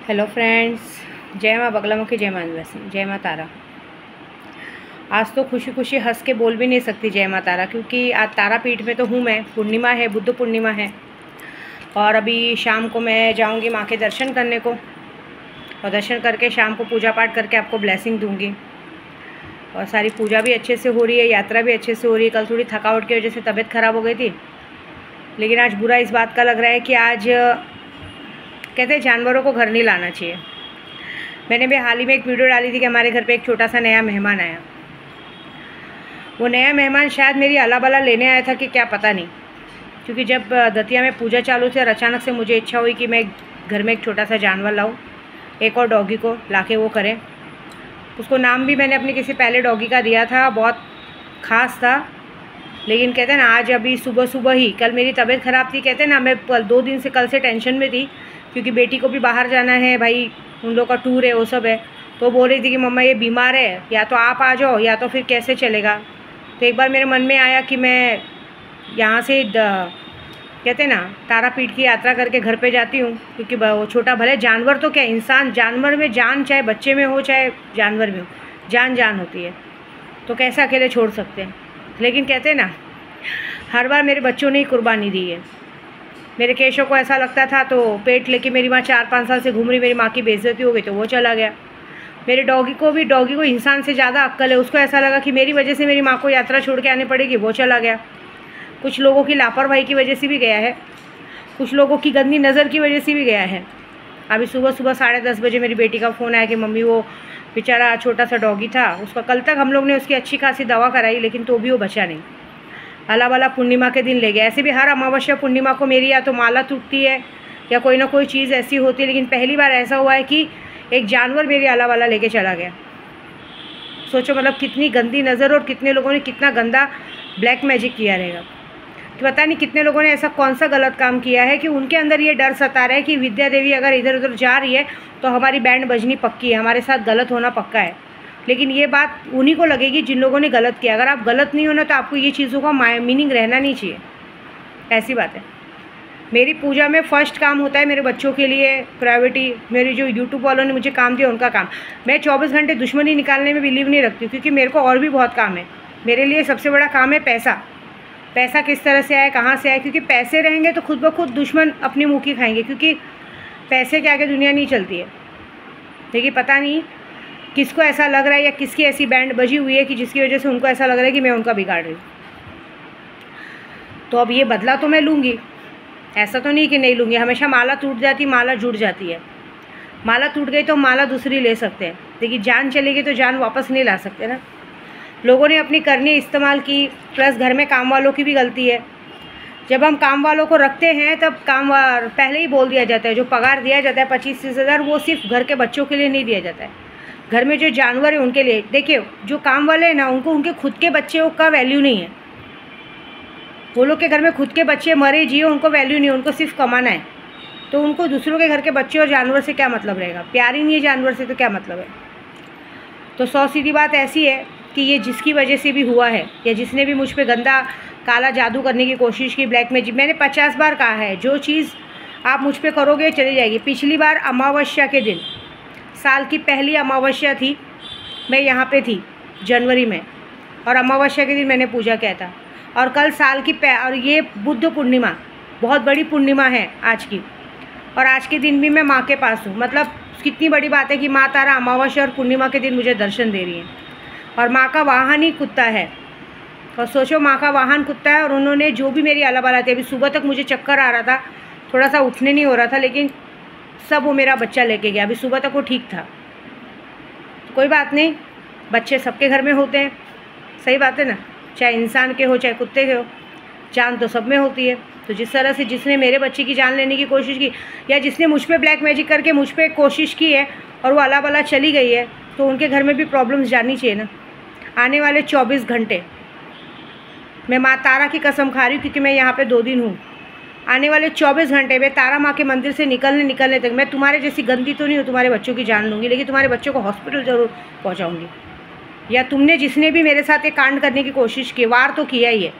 Hello friends, जय माँ बगलामुखी, जय माँ आदिवासी, जय माँ तारा। आज तो खुशी खुशी हंस के बोल भी नहीं सकती जय माँ तारा, क्योंकि आज तारापीठ में तो हूँ मैं। पूर्णिमा है, बुद्ध पूर्णिमा है, और अभी शाम को मैं जाऊँगी माँ के दर्शन करने को, और दर्शन करके शाम को पूजा पाठ करके आपको ब्लेसिंग दूँगी। और सारी पूजा भी अच्छे से हो रही है, यात्रा भी अच्छे से हो रही है। कल थोड़ी थकावट की वजह से तबीयत ख़राब हो गई थी, लेकिन आज बुरा इस बात का लग रहा है कि आज कहते हैं जानवरों को घर नहीं लाना चाहिए। मैंने भी हाल ही में एक वीडियो डाली थी कि हमारे घर पे एक छोटा सा नया मेहमान आया। वो नया मेहमान शायद मेरी अला बला लेने आया था कि क्या पता नहीं, क्योंकि जब दतिया में पूजा चालू थी और अचानक से मुझे इच्छा हुई कि मैं घर में एक छोटा सा जानवर लाऊं, एक और डॉगी को लाके वो करें। उसको नाम भी मैंने अपने किसी पहले डॉगी का दिया था, बहुत ख़ास था। लेकिन कहते हैं ना, आज अभी सुबह सुबह ही, कल मेरी तबीयत ख़राब थी, कहते हैं ना, मैं 2 दिन से कल से टेंशन में थी, क्योंकि बेटी को भी बाहर जाना है भाई, उन लोग का टूर है, वो सब है। तो बोल रही थी कि मम्मा ये बीमार है, या तो आप आ जाओ या तो फिर कैसे चलेगा। तो एक बार मेरे मन में आया कि मैं यहाँ से कहते हैं ना, तारापीठ की यात्रा करके घर पे जाती हूँ, क्योंकि वो छोटा भले जानवर तो क्या, इंसान जानवर में जान, चाहे बच्चे में हो चाहे जानवर में हो, जान होती है, तो कैसे अकेले छोड़ सकते हैं। लेकिन कहते हैं ना, हर बार मेरे बच्चों ने ही कुर्बानी दी है। मेरे केशव को ऐसा लगता था, तो पेट लेके मेरी माँ 4-5 साल से घूम रही, मेरी माँ की बेइज्जती हो गई तो वो चला गया। मेरे डॉगी को इंसान से ज़्यादा अक्ल है, उसको ऐसा लगा कि मेरी वजह से मेरी माँ को यात्रा छोड़ के आनी पड़ेगी, वो चला गया। कुछ लोगों की लापरवाही की वजह से भी गया है, कुछ लोगों की गंदी नज़र की वजह से भी गया है। अभी सुबह 10:30 बजे मेरी बेटी का फ़ोन आया कि मम्मी वो बेचारा छोटा सा डॉगी था, उसका कल तक हम लोग ने उसकी अच्छी खासी दवा कराई, लेकिन तो भी वो बचा नहीं। अला वाला पूर्णिमा के दिन ले गया। ऐसे भी हर अमावस्या पूर्णिमा को मेरी या तो माला टूटती है या कोई ना कोई चीज़ ऐसी होती है, लेकिन पहली बार ऐसा हुआ है कि एक जानवर मेरी अला वाला लेके चला गया। सोचो मतलब कितनी गंदी नज़र, और कितने लोगों ने कितना गंदा ब्लैक मैजिक किया रहेगा। तो पता नहीं कितने लोगों ने ऐसा कौन सा गलत काम किया है कि उनके अंदर ये डर सता रहा है कि विद्या देवी अगर इधर उधर जा रही है तो हमारी बैंड बजनी पक्की है, हमारे साथ गलत होना पक्का है। लेकिन ये बात उन्हीं को लगेगी जिन लोगों ने गलत किया। अगर आप गलत नहीं हो ना, तो आपको ये चीज़ों का मीनिंग रहना नहीं चाहिए। ऐसी बात है। मेरी पूजा में फ़र्स्ट काम होता है मेरे बच्चों के लिए प्रायोरिटी। मेरी जो यूट्यूब वालों ने मुझे काम दिया उनका काम। मैं 24 घंटे दुश्मनी निकालने में बिलीव नहीं रखती, क्योंकि मेरे को और भी बहुत काम है। मेरे लिए सबसे बड़ा काम है पैसा। पैसा किस तरह से आए, कहाँ से आए, क्योंकि पैसे रहेंगे तो खुद ब खुद दुश्मन अपनी मुँह की खाएंगे, क्योंकि पैसे के आगे दुनिया नहीं चलती है। लेकिन पता नहीं किसको ऐसा लग रहा है, या किसकी ऐसी बैंड बजी हुई है कि जिसकी वजह से उनको ऐसा लग रहा है कि मैं उनका बिगाड़ रही हूँ। तो अब ये बदला तो मैं लूँगी, ऐसा तो नहीं कि नहीं लूँगी। हमेशा माला टूट जाती, माला जुड़ जाती है। माला टूट गई तो माला दूसरी ले सकते हैं, लेकिन जान चली गई तो जान वापस नहीं ला सकते ना। लोगों ने अपनी करनी इस्तेमाल की, प्लस घर में काम वालों की भी गलती है। जब हम काम वालों को रखते हैं तब पहले ही बोल दिया जाता है, जो पगार दिया जाता है 25-30 हज़ार, वो सिर्फ घर के बच्चों के लिए नहीं दिया जाता है, घर में जो जानवर है उनके लिए। देखिए, जो काम वाले हैं ना, उनको उनके खुद के बच्चों का वैल्यू नहीं है। वो लोग के घर में खुद के बच्चे मरे जिए, उनको वैल्यू नहीं है, उनको सिर्फ कमाना है। तो उनको दूसरों के घर के बच्चे और जानवर से क्या मतलब रहेगा? प्यार ही नहीं है जानवर से तो क्या मतलब है? तो 100 सीधी बात ऐसी है कि ये जिसकी वजह से भी हुआ है, या जिसने भी मुझ पे गंदा काला जादू करने की कोशिश की, ब्लैक मैजिक, मैंने 50 बार कहा है, जो चीज़ आप मुझ पे करोगे चली जाएगी। पिछली बार अमावस्या के दिन, साल की पहली अमावस्या थी, मैं यहाँ पे थी जनवरी में, और अमावस्या के दिन मैंने पूजा किया था। और कल साल की और ये बुद्ध पूर्णिमा, बहुत बड़ी पूर्णिमा है आज की, और आज के दिन भी मैं माँ के पास हूँ। मतलब कितनी बड़ी बात है कि माँ तारा अमावस्या और पूर्णिमा के दिन मुझे दर्शन दे रही है। और माँ का वाहन ही कुत्ता है, और सोचो माँ का वाहन कुत्ता है, और उन्होंने जो भी मेरी अला बला थी, अभी सुबह तक मुझे चक्कर आ रहा था, थोड़ा सा उठने नहीं हो रहा था, लेकिन सब वो मेरा बच्चा लेके गया। अभी सुबह तक वो ठीक था। तो कोई बात नहीं, बच्चे सबके घर में होते हैं, सही बात है ना, चाहे इंसान के हो चाहे कुत्ते के हो, जान तो सब में होती है। तो जिस तरह से जिसने मेरे बच्चे की जान लेने की कोशिश की, या जिसने मुझ पर ब्लैक मैजिक करके मुझ पर कोशिश की है और वो अला बला चली गई है, तो उनके घर में भी प्रॉब्लम्स जानी चाहिए ना। आने वाले 24 घंटे, मैं माँ तारा की कसम खा रही हूँ, क्योंकि मैं यहाँ पे 2 दिन हूँ, आने वाले 24 घंटे में तारा माँ के मंदिर से निकलने तक मैं तुम्हारे जैसी गंदी तो नहीं हूँ, तुम्हारे बच्चों की जान लूँगी, लेकिन तुम्हारे बच्चों को हॉस्पिटल ज़रूर पहुँचाऊँगी। या तुमने जिसने भी मेरे साथ ये कांड करने की कोशिश की, वार तो किया ही है।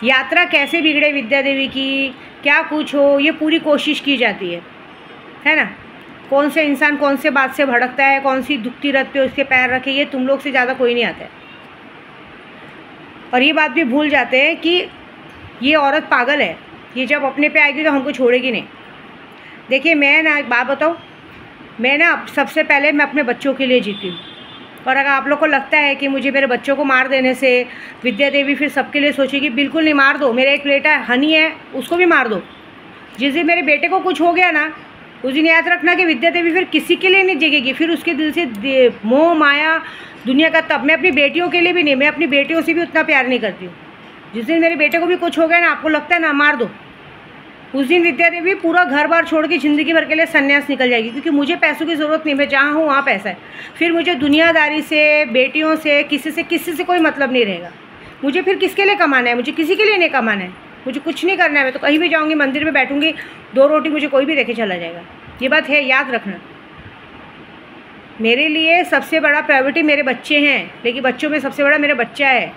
यात्रा कैसे बिगड़े विद्या देवी की, क्या कुछ हो, ये पूरी कोशिश की जाती है ना। कौन से इंसान कौन से बात से भड़कता है, कौन सी दुखती रथ पे उसके पैर रखे, ये तुम लोग से ज़्यादा कोई नहीं आता है। और ये बात भी भूल जाते हैं कि ये औरत पागल है, ये जब अपने पे आएगी तो हमको छोड़ेगी नहीं। देखिए मैं ना एक बात बताऊँ, मैं ना सबसे पहले मैं अपने बच्चों के लिए जीती हूँ। और अगर आप लोग को लगता है कि मुझे मेरे बच्चों को मार देने से विद्या देवी फिर सबके लिए सोचेगी, बिल्कुल नहीं, मार दो। मेरा एक बेटा हनी है, उसको भी मार दो। जिस दिन मेरे बेटे को कुछ हो गया ना, उस दिन याद रखना कि विद्या देवी फिर किसी के लिए नहीं जगेगी, फिर उसके दिल से मोह माया दुनिया का। तब मैं अपनी बेटियों के लिए भी नहीं, मैं अपनी बेटियों से भी उतना प्यार नहीं करती हूँ। जिस दिन मेरे बेटे को भी कुछ हो गया ना, आपको लगता है ना, मार दो, उस दिन विद्या देवी पूरा घर बार छोड़ के ज़िंदगी भर के लिए संन्यास निकल जाएगी। क्योंकि मुझे पैसों की ज़रूरत नहीं, मैं जहाँ हूँ वहाँ पैसा है। फिर मुझे दुनियादारी से, बेटियों से, किसी से कोई मतलब नहीं रहेगा। मुझे फिर किसके लिए कमाना है? मुझे किसी के लिए नहीं कमाना है, मुझे कुछ नहीं करना है। मैं तो कहीं भी जाऊँगी, मंदिर में बैठूँगी, 2 रोटी मुझे कोई भी देके चला जाएगा। ये बात है, याद रखना। मेरे लिए सबसे बड़ा प्रायोरिटी मेरे बच्चे हैं, लेकिन बच्चों में सबसे बड़ा मेरा बच्चा है।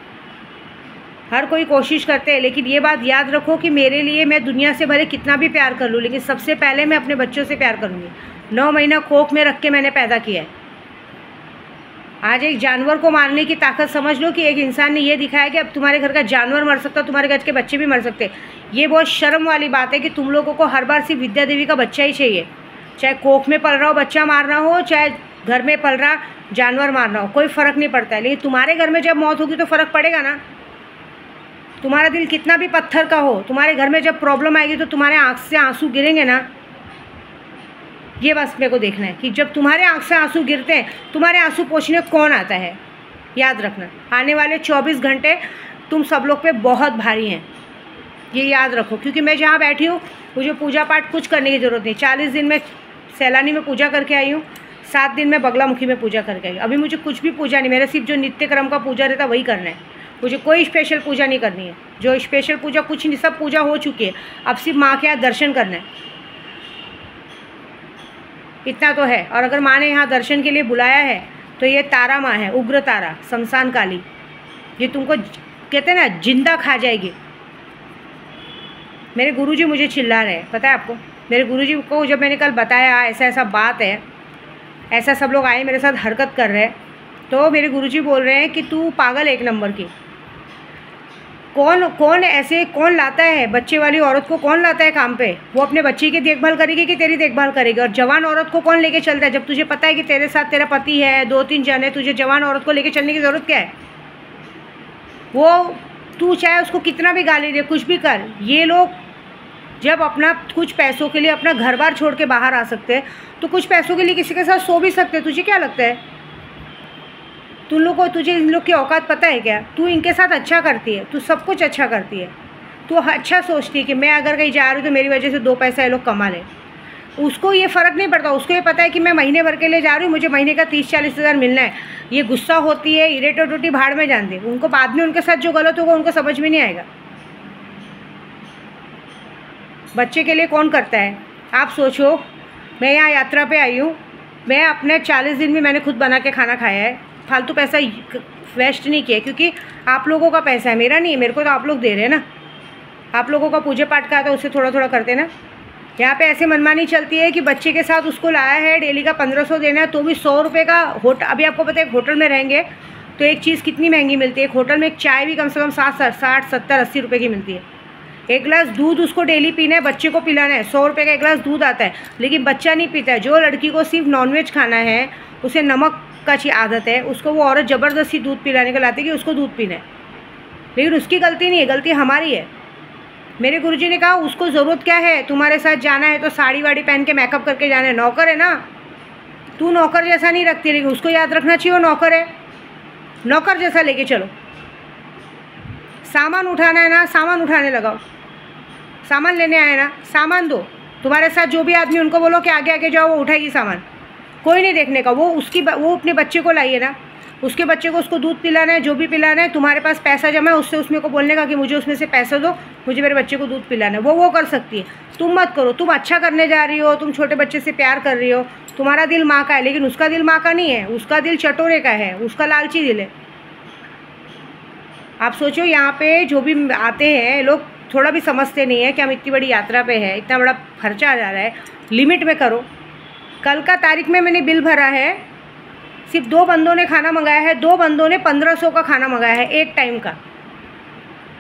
हर कोई कोशिश करते हैं, लेकिन ये बात याद रखो कि मेरे लिए, मैं दुनिया से भले कितना भी प्यार कर लूँ, लेकिन सबसे पहले मैं अपने बच्चों से प्यार करूँगी। 9 महीना कोख में रख के मैंने पैदा किया है। आज एक जानवर को मारने की ताकत समझ लो कि एक इंसान ने ये दिखाया कि अब तुम्हारे घर का जानवर मर सकता, तुम्हारे घर के बच्चे भी मर सकते। ये बहुत शर्म वाली बात है कि तुम लोगों को हर बार सिर्फ विद्या देवी का बच्चा ही चाहिए। चाहे कोख में पल रहा हो बच्चा मारना हो, चाहे घर में पल रहा जानवर मारना हो, कोई फ़र्क नहीं पड़ता है। लेकिन तुम्हारे घर में जब मौत होगी तो फ़र्क पड़ेगा ना। तुम्हारा दिल कितना भी पत्थर का हो, तुम्हारे घर में जब प्रॉब्लम आएगी तो तुम्हारे आँख से आंसू गिरेंगे ना। ये बस मेरे को देखना है कि जब तुम्हारे आँख से आंसू गिरते हैं, तुम्हारे आंसू पोंछने कौन आता है? याद रखना, आने वाले 24 घंटे तुम सब लोग पे बहुत भारी हैं, ये याद रखो। क्योंकि मैं जहाँ बैठी हूँ, मुझे पूजा पाठ कुछ करने की ज़रूरत नहीं। 40 दिन में सैलानी में पूजा करके आई हूँ, 7 दिन में बगलामुखी में पूजा करके आई। अभी मुझे कुछ भी पूजा नहीं, मेरा सिर्फ जो नित्य क्रम का पूजा रहता वही करना है। मुझे कोई स्पेशल पूजा नहीं करनी है। जो स्पेशल पूजा कुछ नहीं, सब पूजा हो चुकी है। अब सिर्फ माँ के यहाँ दर्शन करना है, इतना तो है। और अगर माँ ने यहाँ दर्शन के लिए बुलाया है तो ये तारा माँ है, उग्र तारा, शमशान काली। ये तुमको कहते हैं ना, जिंदा खा जाएगी। मेरे गुरुजी मुझे चिल्ला रहे हैं, पता है आपको? मेरे गुरुजी को जब मैंने कल बताया ऐसा ऐसा बात है, ऐसा सब लोग आए मेरे साथ हरकत कर रहे हैं, तो मेरे गुरुजी बोल रहे हैं कि तू पागल एक नंबर की। कौन ऐसे कौन लाता है बच्चे वाली औरत को? कौन लाता है काम पे? वो अपने बच्चे की देखभाल करेगी कि तेरी देखभाल करेगी? और जवान औरत को कौन लेके चलता है? जब तुझे पता है कि तेरे साथ तेरा पति है, 2-3 जन है, तुझे जवान औरत को लेके चलने की ज़रूरत क्या है? वो तू चाहे उसको कितना भी गाली दे, कुछ भी कर, ये लोग जब अपना कुछ पैसों के लिए अपना घर बार छोड़ के बाहर आ सकते हैं, तो कुछ पैसों के लिए किसी के साथ सो भी सकते हैं। तुझे क्या लगता है? तुम लोग को, तुझे इन लोग की औकात पता है क्या? तू इनके साथ अच्छा करती है, तू सब कुछ अच्छा करती है, तू अच्छा सोचती है कि मैं अगर कहीं जा रही हूँ तो मेरी वजह से 2 पैसा ये लोग कमा लें। उसको ये फ़र्क नहीं पड़ता, उसको ये पता है कि मैं महीने भर के लिए जा रही हूँ, मुझे महीने का 30-40 हज़ार मिलना है। ये गुस्सा होती है, इरिटेट होती, भाड़ में जान दे। उनको बाद में उनके साथ जो गलत होगा उनको समझ में नहीं आएगा। बच्चे के लिए कौन करता है? आप सोचो, मैं यहाँ यात्रा पे आई हूँ, मैं अपने 40 दिन में मैंने खुद बना के खाना खाया है, फालतू पैसा वेस्ट नहीं किया। क्योंकि आप लोगों का पैसा है, मेरा नहीं है। मेरे को तो आप लोग दे रहे हैं ना। आप लोगों का पूजा पाठ का आता है, उससे थोड़ा थोड़ा करते ना। यहाँ पे ऐसे मनमानी चलती है कि बच्चे के साथ उसको लाया है, डेली का 1500 देना है, तो भी 100 रुपये का होटल। अभी आपको पता है एक होटल में रहेंगे तो एक चीज़ कितनी महंगी मिलती है? एक होटल में एक चाय भी कम से कम 60-70-80 रुपये की मिलती है। एक गिलास दूध उसको डेली पीना है, बच्चे को पिलाना है, 100 रुपये का एक गिलास दूध आता है, लेकिन बच्चा नहीं पीता है। जो लड़की को सिर्फ नॉनवेज खाना है, उसे नमक का अच्छी आदत है, उसको वो औरत ज़बरदस्ती दूध पिलाने को लाती है कि उसको दूध पीना है, लेकिन उसकी गलती नहीं है, गलती हमारी है। मेरे गुरुजी ने कहा उसको ज़रूरत क्या है? तुम्हारे साथ जाना है तो साड़ी वाड़ी पहन के मेकअप करके जाना है, नौकर है ना। तू नौकर जैसा नहीं रखती, लेकिन उसको याद रखना चाहिए वो नौकर है। नौकर जैसा लेके चलो। सामान उठाना है ना, सामान उठाने लगाओ। सामान लेने आए ना, सामान दो। तुम्हारे साथ जो भी आदमी, उनको बोलो कि आगे आगे जाओ, वो उठाएगी सामान। कोई नहीं देखने का। वो अपने बच्चे को लाइए ना, उसके बच्चे को उसको दूध पिलाना है, जो भी पिलाना है। तुम्हारे पास पैसा जमा है, उससे उसमें को बोलने का कि मुझे उसमें से पैसा दो, मुझे मेरे बच्चे को दूध पिलाना है। वो कर सकती है, तुम मत करो। तुम अच्छा करने जा रही हो, तुम छोटे बच्चे से प्यार कर रही हो, तुम्हारा दिल माँ का है, लेकिन उसका दिल माँ का नहीं है, उसका दिल चटोरे का है, उसका लालची दिल है। आप सोचो, यहाँ पे जो भी आते हैं लोग थोड़ा भी समझते नहीं है कि हम इतनी बड़ी यात्रा पे है, इतना बड़ा खर्चा आ जा रहा है, लिमिट में करो। कल का तारीख में मैंने बिल भरा है, सिर्फ 2 बंदों ने खाना मंगाया है, 2 बंदों ने 1500 का खाना मंगाया है एक टाइम का।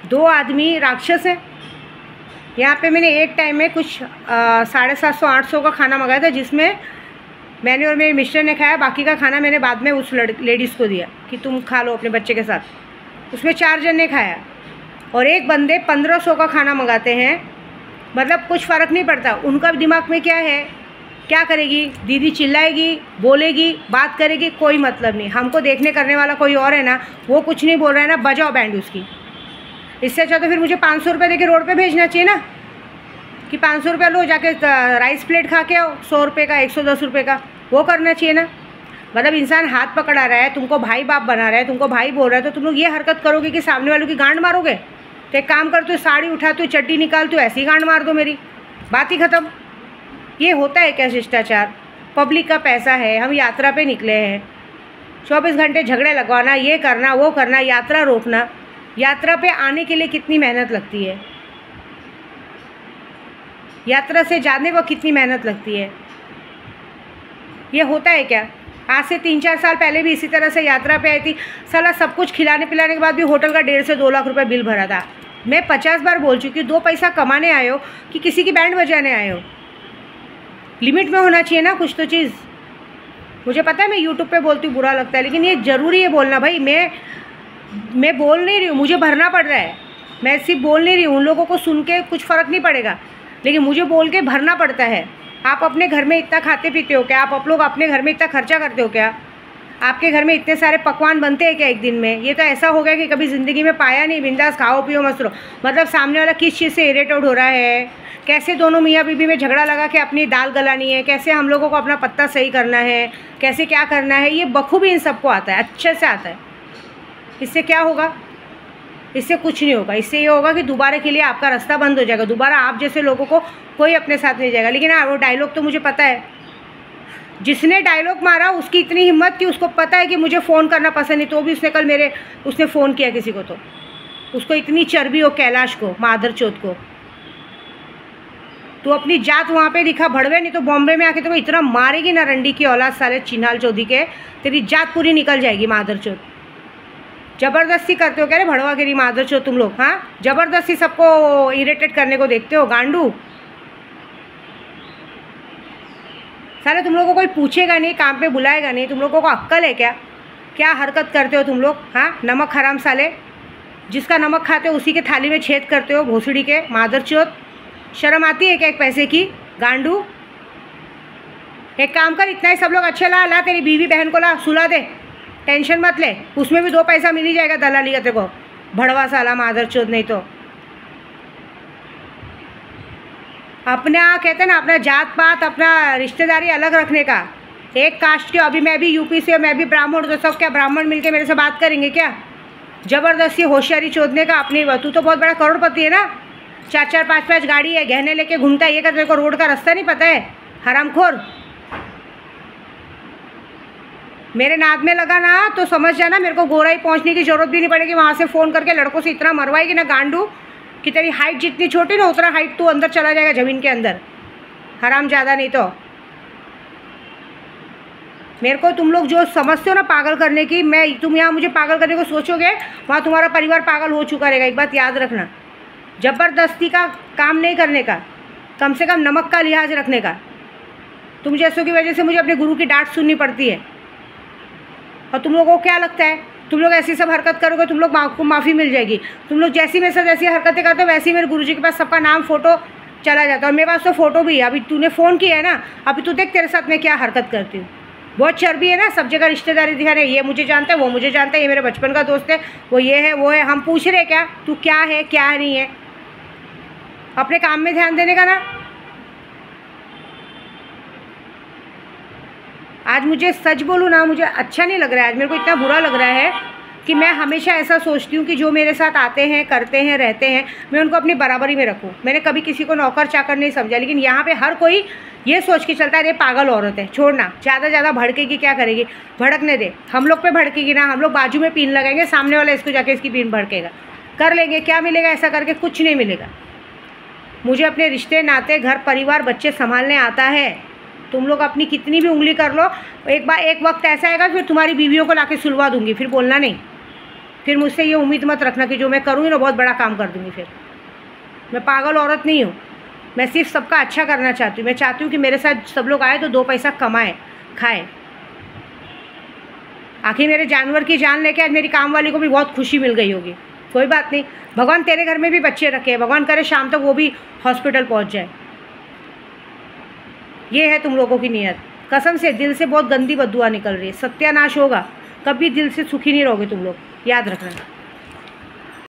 2 आदमी राक्षस हैं। यहाँ पे मैंने एक टाइम में कुछ 750-800 का खाना मंगाया था, जिसमें मैंने और मेरे मिस्टर ने खाया, बाकी का खाना मैंने बाद में उस लेडीज़ को दिया कि तुम खा लो अपने बच्चे के साथ। उसमें 4 जन ने खाया और एक बंदे 1500 का खाना मंगाते हैं। मतलब कुछ फ़र्क नहीं पड़ता उनका दिमाग में क्या है, क्या करेगी दीदी, चिल्लाएगी, बोलेगी, बात करेगी, कोई मतलब नहीं। हमको देखने करने वाला कोई और है ना, वो कुछ नहीं बोल रहा है ना, बजाओ बैंड उसकी। इससे अच्छा तो फिर मुझे 500 रुपये देके रोड पे भेजना चाहिए ना, कि 500 रुपये लो, जाके राइस प्लेट खा के आओ, 100 रुपये का, 110 रुपये का, वो करना चाहिए ना। मतलब इंसान हाथ पकड़ा रहा है, तुमको भाई बाप बना रहा है, तुमको भाई बोल रहा है, तो तुम लोग ये हरकत करोगे कि सामने वालों की गांड मारोगे। तो एक काम कर, तू साड़ी उठा, तू चड्डी निकाल, तू ऐसी गांड मार दो, मेरी बात ही ख़त्म। ये होता है क्या शिष्टाचार? पब्लिक का पैसा है, हम यात्रा पे निकले हैं, 24 घंटे झगड़े लगवाना, ये करना, वो करना, यात्रा रोकना। यात्रा पे आने के लिए कितनी मेहनत लगती है, यात्रा से जाने को कितनी मेहनत लगती है। ये होता है क्या? आज से 3-4 साल पहले भी इसी तरह से यात्रा पे आई थी, साला सब कुछ खिलाने पिलाने के बाद भी होटल का 1.5 से 2 लाख रुपए बिल भरा था। मैं 50 बार बोल चुकी हूँ, 2 पैसा कमाने आए हो कि किसी की बैंड बजाने आए हो? लिमिट में होना चाहिए ना कुछ तो चीज़। मुझे पता है मैं यूट्यूब पे बोलती हूँ, बुरा लगता है, लेकिन ये ज़रूरी है बोलना। भाई मैं बोल नहीं रही हूँ, मुझे भरना पड़ रहा है, मैं सिर्फ बोल नहीं रही हूँ। उन लोगों को सुन के कुछ फ़र्क नहीं पड़ेगा, लेकिन मुझे बोल के भरना पड़ता है। आप अपने घर में इतना खाते पीते हो क्या? आप लोग अपने घर में इतना खर्चा करते हो क्या? आपके घर में इतने सारे पकवान बनते हैं क्या एक दिन में? ये तो ऐसा हो गया कि कभी ज़िंदगी में पाया नहीं। बिंदास खाओ पियो मस्त रहो। मतलब सामने वाला किस चीज़ से इरिटेट हो रहा है, कैसे दोनों मियाँ बीबी में झगड़ा लगा के अपनी दाल गलानी है, कैसे हम लोगों को अपना पत्ता सही करना है, कैसे क्या करना है, ये बखूबी इन सबको आता है, अच्छे से आता है। इससे क्या होगा? इससे कुछ नहीं होगा। इससे ये होगा कि दोबारा के लिए आपका रास्ता बंद हो जाएगा, दोबारा आप जैसे लोगों को कोई अपने साथ नहीं जाएगा। लेकिन हाँ, वो डायलॉग तो मुझे पता है, जिसने डायलॉग मारा उसकी इतनी हिम्मत कि उसको पता है कि मुझे फ़ोन करना पसंद नहीं, तो भी उसने कल उसने फ़ोन किया किसी को, तो उसको इतनी चर्बी हो कैलाश को, मादर चौथ को। तू अपनी जात वहाँ पे दिखा भड़वे, नहीं तो बॉम्बे में आके तो इतना मारेगी ना रंडी की औलाद, साले चिन्हाल चौधरी के, तेरी जात पूरी निकल जाएगी मादर चौथ। ज़बरदस्ती करते हो क्या रे भड़वागिरी मादर चौथ तुम लोग? हाँ, ज़बरदस्ती सबको इरिटेट करने को देखते हो, गांडू साले। तुम लोगों को कोई पूछेगा नहीं, काम पे बुलाएगा नहीं, तुम लोगों को अक्ल है क्या? क्या हरकत करते हो तुम लोग? हाँ, नमक हराम साले, जिसका नमक खाते हो उसी के थाली में छेद करते हो, भोसड़ी के मादर चौथ। शर्म आती है क्या एक पैसे की, गांडू? एक काम कर, इतना ही सब लोग अच्छे ला तेरी बीवी बहन को ला, सुला दे, टेंशन मत ले, उसमें भी 2 पैसा मिल ही जाएगा दलाली का तेरे को, भड़वा साला मादर चौथ। नहीं तो अपना कहते हैं ना, अपना जात पात, अपना रिश्तेदारी अलग रखने का। एक कास्ट के, अभी मैं भी यूपी से, मैं भी ब्राह्मण, तो सब क्या ब्राह्मण मिलके मेरे से बात करेंगे क्या? ज़बरदस्ती होशियारी चोदने का अपनी। तू तो बहुत बड़ा करोड़पति है ना, 4-4, 5-5 गाड़ी है, गहने लेके घूमता है, ये का तेरे को रोड का रास्ता नहीं पता है, हरामखोर। मेरे नाद में लगा ना तो समझ जाना, मेरे को गोराई पहुंचने की ज़रूरत भी नहीं पड़ेगी। वहाँ से फ़ोन करके लड़कों से इतना मरवाएगी ना गांडू कि तेरी हाइट जितनी छोटी ना, उतना हाइट तू अंदर चला जाएगा ज़मीन के अंदर, हराम ज़्यादा। नहीं तो मेरे को तुम लोग जो समझते हो ना पागल करने की, तुम यहाँ मुझे पागल करने को सोचोगे, वहाँ तुम्हारा परिवार पागल हो चुका रहेगा। एक बात याद रखना, ज़बरदस्ती का काम नहीं करने का, कम से कम नमक का लिहाज रखने का। तुम जैसों की वजह से मुझे अपने गुरु की डांट सुननी पड़ती है। और तुम लोगों को क्या लगता है, तुम लोग ऐसी सब हरकत करोगे, तुम लोग को माफ़ी मिल जाएगी? तुम लोग जैसी मेरे साथ जैसी हरकतें करते हो, वैसी मेरे गुरुजी के पास सबका नाम फ़ोटो चला जाता है, और मेरे पास तो फ़ोटो भी है। अभी तूने फ़ोन किया है ना, अभी तू देख तेरे साथ मैं क्या हरकत करती हूँ। बहुत चर्बी है ना, सब जगह रिश्तेदारी दिखाने, ये मुझे जानता है, वो मुझे जानता है, ये मेरे बचपन का दोस्त है, वो ये है वो है। हम पूछ रहे क्या तू क्या है क्या नहीं है? अपने काम में ध्यान देने का ना। आज मुझे सच बोलूँ ना, मुझे अच्छा नहीं लग रहा है, आज मेरे को इतना बुरा लग रहा है कि मैं हमेशा ऐसा सोचती हूँ कि जो मेरे साथ आते हैं, करते हैं, रहते हैं, मैं उनको अपनी बराबरी में रखूँ। मैंने कभी किसी को नौकर चाकर नहीं समझा, लेकिन यहाँ पे हर कोई ये सोच के चलता है अरे पागल औरत है, छोड़ना, ज़्यादा भड़केगी, क्या करेगी, भड़कने दे। हम लोग पे भड़केगी ना, हम लोग बाजू में पीन लगाएंगे, सामने वाला इसको जाके इसकी पीन भड़केगा, कर लेंगे, क्या मिलेगा ऐसा करके? कुछ नहीं मिलेगा। मुझे अपने रिश्ते नाते, घर परिवार, बच्चे संभालने आता है, तुम लोग अपनी कितनी भी उंगली कर लो, एक वक्त ऐसा आएगा फिर तुम्हारी बीवियों को लाके सुलवा दूंगी, फिर बोलना नहीं। फिर मुझसे ये उम्मीद मत रखना कि जो मैं करूँगी ना बहुत बड़ा काम कर दूँगी। फिर मैं पागल औरत नहीं हूँ, मैं सिर्फ सबका अच्छा करना चाहती हूँ। मैं चाहती हूँ कि मेरे साथ सब लोग आए तो 2 पैसा कमाएं, खाएं। आखिर मेरे जानवर की जान लेके आज मेरी काम वाली को भी बहुत खुशी मिल गई होगी। कोई बात नहीं, भगवान तेरे घर में भी बच्चे रखे हैं, भगवान करे शाम तक वो भी हॉस्पिटल पहुँच जाए। ये है तुम लोगों की नीयत। कसम से दिल से बहुत गंदी बददुआ निकल रही है, सत्यानाश होगा। कभी दिल से सुखी नहीं रहोगे तुम लोग, याद रखना।